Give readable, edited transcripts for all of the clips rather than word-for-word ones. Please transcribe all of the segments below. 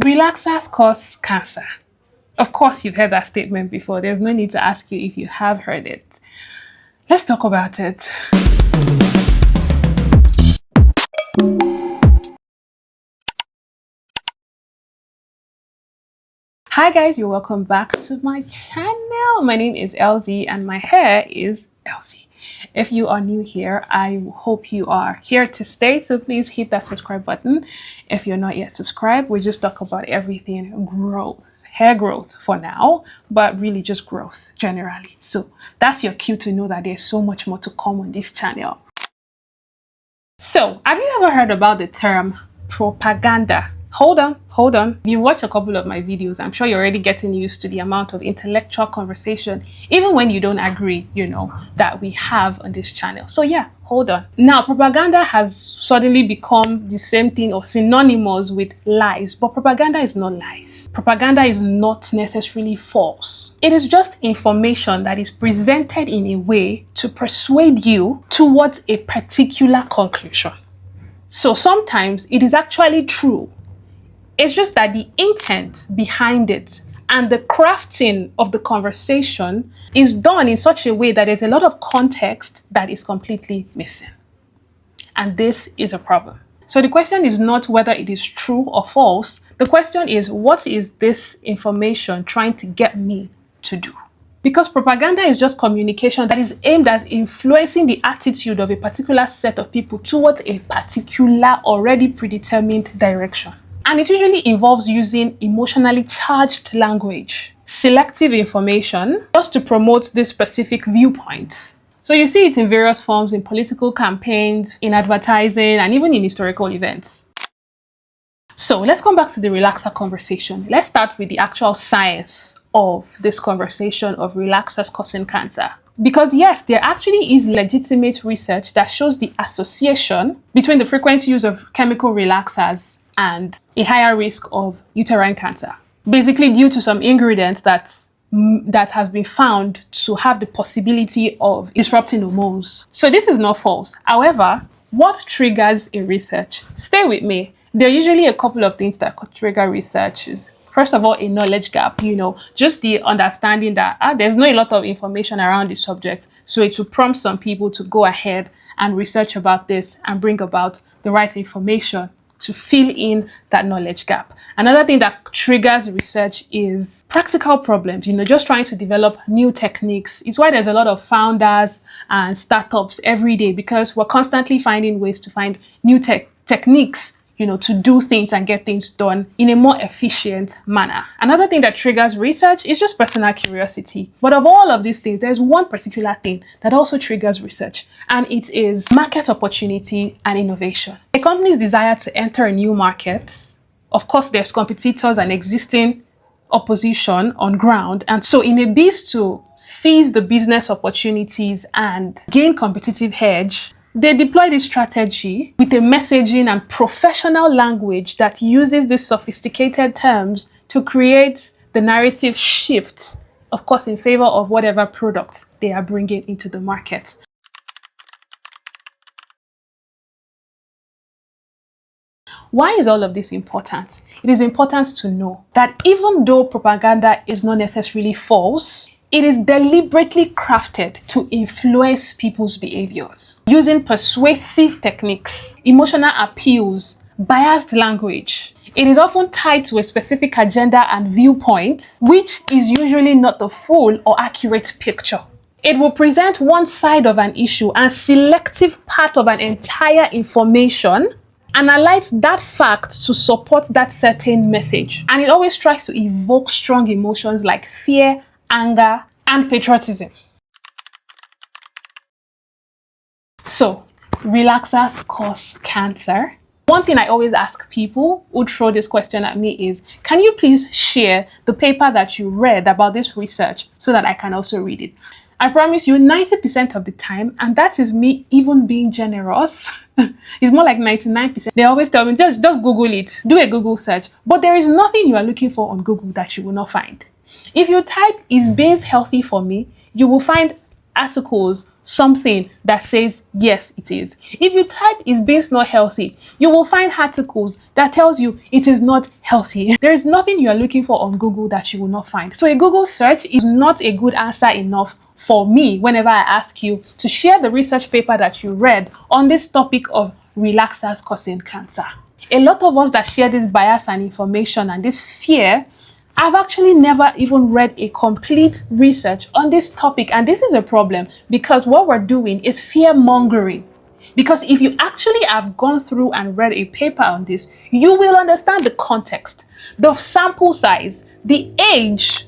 Relaxers cause cancer. Of course, you've heard that statement before. There's no need to ask you if you have heard it. Let's talk about it. Hi guys, you're welcome back to my channel. My name is LZ and my hair is LZ. If you are new here, I hope you are here to stay, so please hit that subscribe button. If you're not yet subscribed, we just talk about everything growth, hair growth for now, but really just growth generally. So that's your cue to know that there's so much more to come on this channel. So have you ever heard about the term propaganda? Hold on. You watch a couple of my videos, I'm sure you're already getting used to the amount of intellectual conversation, even when you don't agree, that we have on this channel. So yeah, hold on. Now, propaganda has suddenly become the same thing or synonymous with lies, but propaganda is not lies. Propaganda is not necessarily false. It is just information that is presented in a way to persuade you towards a particular conclusion. So sometimes it is actually true. It's just that the intent behind it and the crafting of the conversation is done in such a way that there's a lot of context that is completely missing. And this is a problem. So the question is not whether it is true or false. The question is, what is this information trying to get me to do? Because propaganda is just communication that is aimed at influencing the attitude of a particular set of people towards a particular already predetermined direction. And it usually involves using emotionally charged language, selective information, just to promote this specific viewpoint. So you see it in various forms in political campaigns, in advertising, and even in historical events. So let's come back to the relaxer conversation. Let's start with the actual science of this conversation of relaxers causing cancer. Because yes, there actually is legitimate research that shows the association between the frequent use of chemical relaxers and a higher risk of uterine cancer, basically due to some ingredients that has been found to have the possibility of disrupting hormones. So this is not false. However, what triggers a research? Stay with me. There are usually a couple of things that could trigger researches. First of all, a knowledge gap, just the understanding that there's not a lot of information around the subject. So it will prompt some people to go ahead and research about this and bring about the right information to fill in that knowledge gap. Another thing that triggers research is practical problems, just trying to develop new techniques. It's why there's a lot of founders and startups every day, because we're constantly finding ways to find new techniques, to do things and get things done in a more efficient manner. Another thing that triggers research is just personal curiosity. But of all of these things, there's one particular thing that also triggers research, and it is market opportunity and innovation. A company's desire to enter a new market, of course, there's competitors and existing opposition on ground. And so in a bid to seize the business opportunities and gain competitive edge, they deploy this strategy with a messaging and professional language that uses these sophisticated terms to create the narrative shift, of course, in favor of whatever products they are bringing into the market. Why is all of this important? It is important to know that even though propaganda is not necessarily false, it is deliberately crafted to influence people's behaviors using persuasive techniques, emotional appeals, biased language. It is often tied to a specific agenda and viewpoint, which is usually not the full or accurate picture. It will present one side of an issue and selective part of an entire information, analyze that fact to support that certain message. And it always tries to evoke strong emotions like fear, anger, and patriotism. So, relaxers cause cancer. One thing I always ask people who throw this question at me is, can you please share the paper that you read about this research so that I can also read it? I promise you 90% of the time, and that is me even being generous, it's more like 99%. They always tell me, just Google it, do a Google search. But there is nothing you are looking for on Google that you will not find. If you type, is beans healthy for me? You will find articles, something that says yes it is. If you type is beans not healthy, you will find articles that tells you it is not healthy. There is nothing you are looking for on Google that you will not find. So a Google search is not a good answer enough for me whenever I ask you to share the research paper that you read on this topic of relaxers causing cancer. A lot of us that share this bias and information and this fear, I've actually never even read a complete research on this topic, and this is a problem because what we're doing is fear mongering. Because if you actually have gone through and read a paper on this, you will understand the context, the sample size, the age,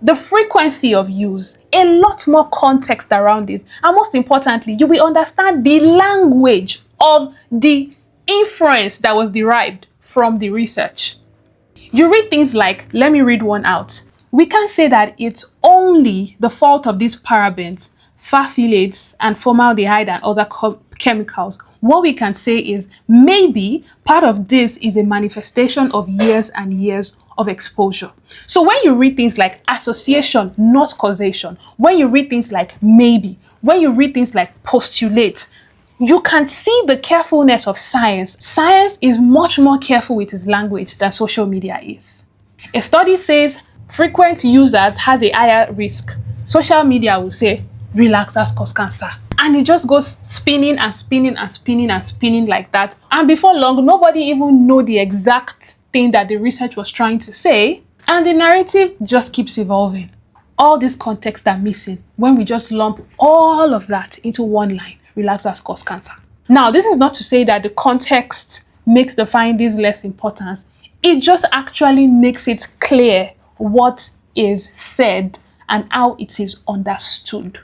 the frequency of use, a lot more context around it, and most importantly, you will understand the language of the inference that was derived from the research. You read things like, let me read one out. We can't say that it's only the fault of these parabens, phthalates, and formaldehyde and other chemicals. What we can say is maybe part of this is a manifestation of years and years of exposure. So when you read things like association, not causation, when you read things like maybe, when you read things like postulate, you can see the carefulness of science. Science is much more careful with its language than social media is. A study says frequent users has a higher risk. Social media will say relaxers cause cancer. And it just goes spinning and spinning and spinning and spinning like that. And before long, nobody even know the exact thing that the research was trying to say. And the narrative just keeps evolving. All these contexts are missing when we just lump all of that into one line. Relaxers cause cancer. Now, this is not to say that the context makes the findings less important. It just actually makes it clear what is said and how it is understood.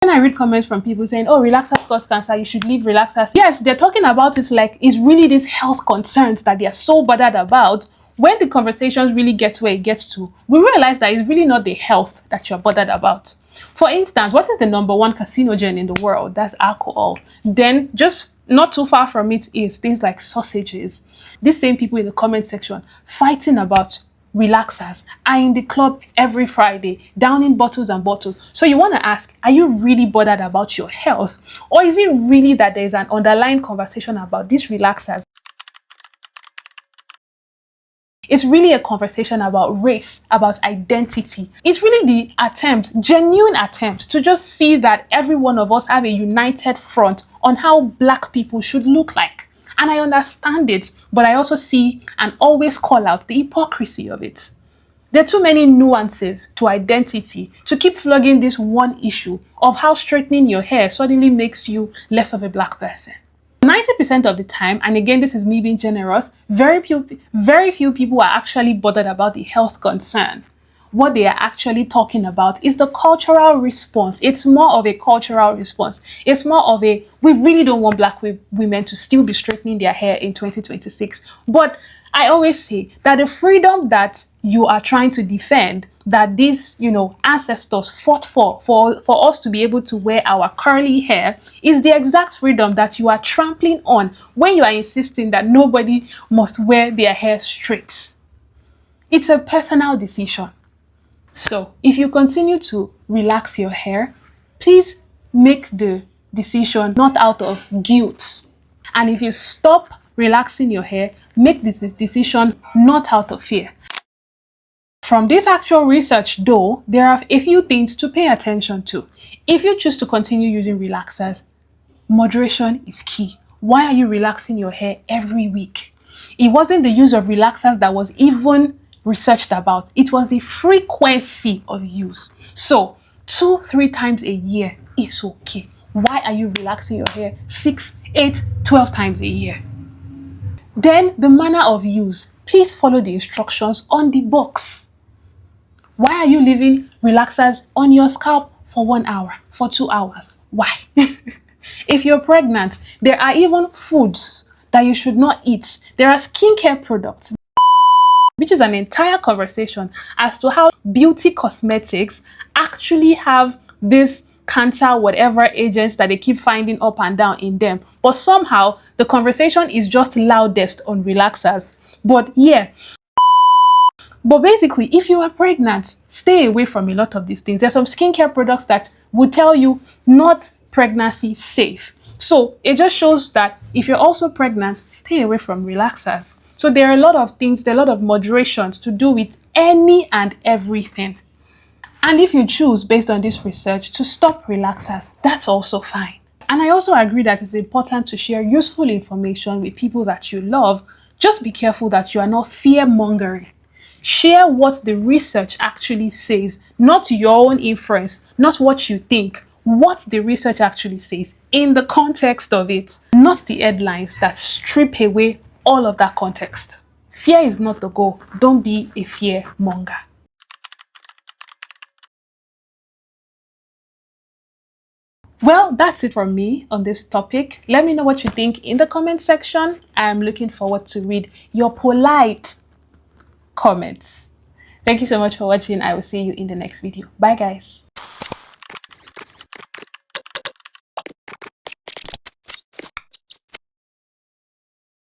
When I read comments from people saying, oh, relaxers cause cancer, you should leave relaxers. Yes, they're talking about it like it's really these health concerns that they are so bothered about. When the conversations really get where it gets to, we realize that it's really not the health that you're bothered about. For instance, what is the #1 carcinogen in the world? That's alcohol. Then just not too far from it is things like sausages. These same people in the comment section fighting about relaxers are in the club every Friday, downing bottles and bottles. So you want to ask, are you really bothered about your health? Or is it really that there's an underlying conversation about these relaxers? It's really a conversation about race, about identity. It's really the attempt, genuine attempt, to just see that every one of us have a united front on how Black people should look like. And I understand it, but I also see and always call out the hypocrisy of it. There are too many nuances to identity to keep flogging this one issue of how straightening your hair suddenly makes you less of a Black person. 90% of the time, and again, this is me being generous, very few people are actually bothered about the health concern. What they are actually talking about is the cultural response. It's more of a cultural response. It's more of a, we really don't want Black women to still be straightening their hair in 2026. But I always say that the freedom that you are trying to defend, that these, ancestors fought for us to be able to wear our curly hair, is the exact freedom that you are trampling on when you are insisting that nobody must wear their hair straight. It's a personal decision. So if you continue to relax your hair, please make the decision not out of guilt. And if you stop relaxing your hair, make this decision not out of fear. From this actual research though, there are a few things to pay attention to. If you choose to continue using relaxers, moderation is key. Why are you relaxing your hair every week? It wasn't the use of relaxers that was even researched about. It was the frequency of use. So 2-3 times a year is okay. Why are you relaxing your hair 6, 8, 12 times a year? Then the manner of use. Please follow the instructions on the box. Why are you leaving relaxers on your scalp for 1 hour, for 2 hours? Why? If you're pregnant, there are even foods that you should not eat. There are skincare products, which is an entire conversation as to how beauty cosmetics actually have this cancer, whatever agents that they keep finding up and down in them. But somehow the conversation is just loudest on relaxers. But yeah, But basically, if you are pregnant, stay away from a lot of these things. There's some skincare products that will tell you not pregnancy safe. So it just shows that if you're also pregnant, stay away from relaxers. So there are a lot of things, there are a lot of moderations to do with any and everything. And if you choose, based on this research, to stop relaxers, that's also fine. And I also agree that it's important to share useful information with people that you love. Just be careful that you are not fear-mongering. Share what the research actually says, not your own inference, not what you think, what the research actually says in the context of it, not the headlines that strip away all of that context. Fear is not the goal. Don't be a fear-monger. Well, that's it from me on this topic. Let me know what you think in the comment section. I'm looking forward to read your polite comments. Thank you so much for watching. I will see you in the next video. Bye, guys.